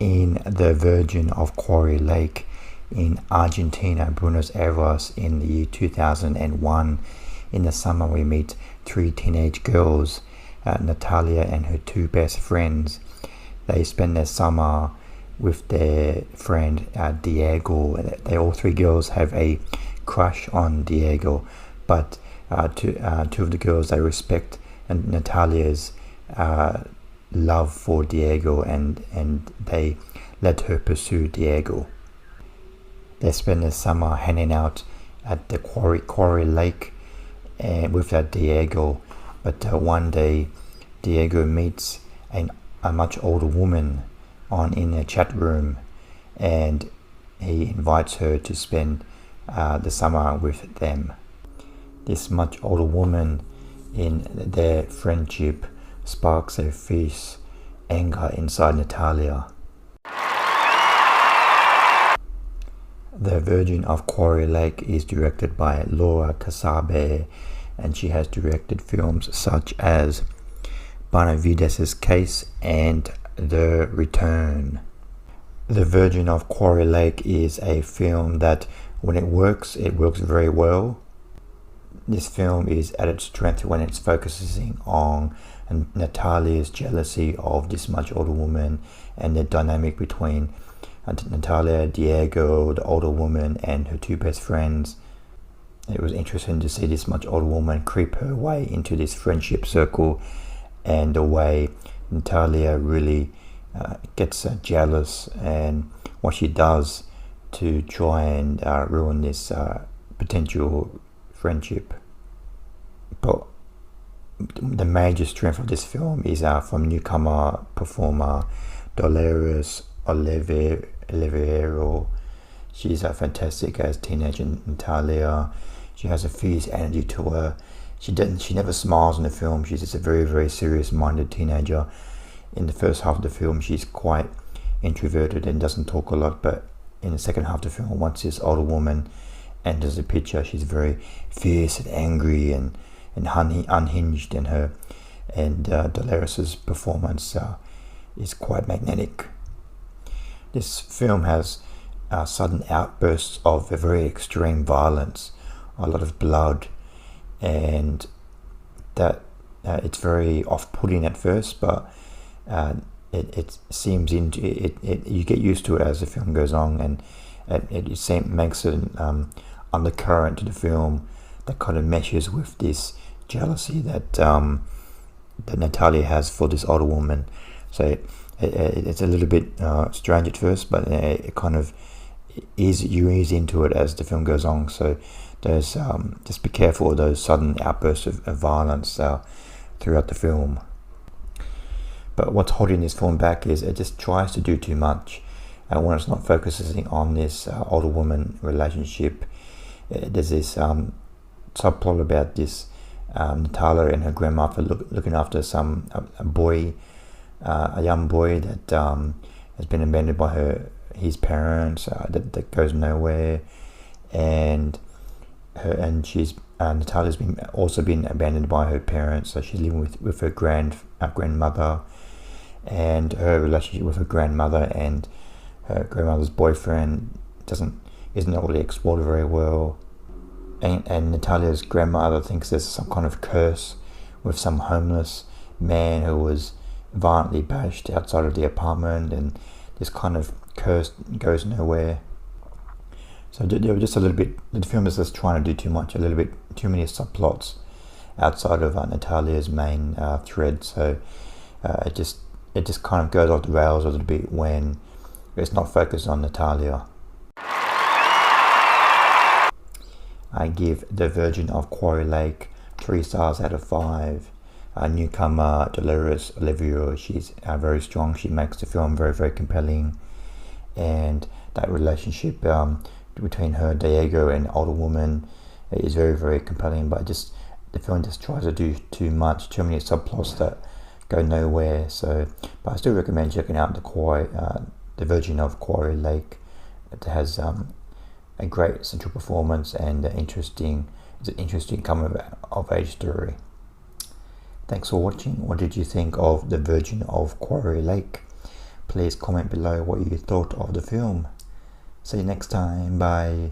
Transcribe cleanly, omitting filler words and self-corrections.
in the Virgin of Quarry Lake in Argentina, Buenos Aires, in the year 2001. In the summer, we meet three teenage girls, Natalia and her two best friends. They spend their summer with their friend Diego. They all three girls have a crush on Diego, but two of the girls they respect and Natalia's love for Diego, and they let her pursue Diego. They spend the summer hanging out at the Quarry Lake with that Diego, but one day Diego meets a much older woman in a chat room, and he invites her to spend the summer with them. This much older woman, in their friendship, sparks a fierce anger inside Natalia. The Virgin of Quarry Lake is directed by Laura Casabé, and she has directed films such as Benavides's Case and The Return. The Virgin of Quarry Lake is a film that, when it works very well. This film is at its strength when it's focusing on Natalia's jealousy of this much older woman and the dynamic between Natalia, Diego, the older woman, and her two best friends. It was interesting to see this much older woman creep her way into this friendship circle, and the way Natalia really gets jealous and what she does to try and ruin this potential friendship. But the major strength of this film is from newcomer performer Dolores Oliverio. She's fantastic as teenage Natalia. She has a fierce energy to her. She never smiles in the film. She's just a very, very serious-minded teenager. In the first half of the film, she's quite introverted and doesn't talk a lot, but in the second half of the film, once this older woman enters the picture, she's very fierce and angry and unhinged in her, and Dolores's performance is quite magnetic. This film has sudden outbursts of a very extreme violence, a lot of blood, and that it's very off-putting at first, but it seems into it. You get used to it as the film goes on, and it makes an undercurrent to the film that kind of meshes with this jealousy that Natalia has for this older woman. So it's a little bit strange at first, but it kind of you ease into it as the film goes on. So there's just be careful of those sudden outbursts of violence throughout the film. But what's holding this film back is it just tries to do too much. When it's not focusing on this older woman relationship, there's this subplot about this Natalia and her grandmother looking after a boy, a young boy that has been abandoned by his parents, that goes nowhere, and Natalia's also been abandoned by her parents, so she's living with her grandmother, and her relationship with her grandmother and her grandmother's boyfriend isn't really explored very well. And Natalia's grandmother thinks there's some kind of curse with some homeless man who was violently bashed outside of the apartment, and this kind of curse goes nowhere. So there were just a little bit, the film is just trying to do too much, a little bit too many subplots outside of Natalia's main thread. So it just kind of goes off the rails a little bit when it's not focused on Natalia. I give The Virgin of Quarry Lake 3 stars out of 5. Newcomer Dolores Oliverio, she's very strong. She makes the film very, very compelling, and that relationship between her, Diego, and older woman is very, very compelling. But the film just tries to do too much, too many subplots that go nowhere. So, but I still recommend checking out The Virgin of Quarry Lake. It has a great central performance and it's an interesting coming of age story. Thanks for watching. What did you think of The Virgin of Quarry Lake? Please comment below what you thought of the film. See you next time. Bye.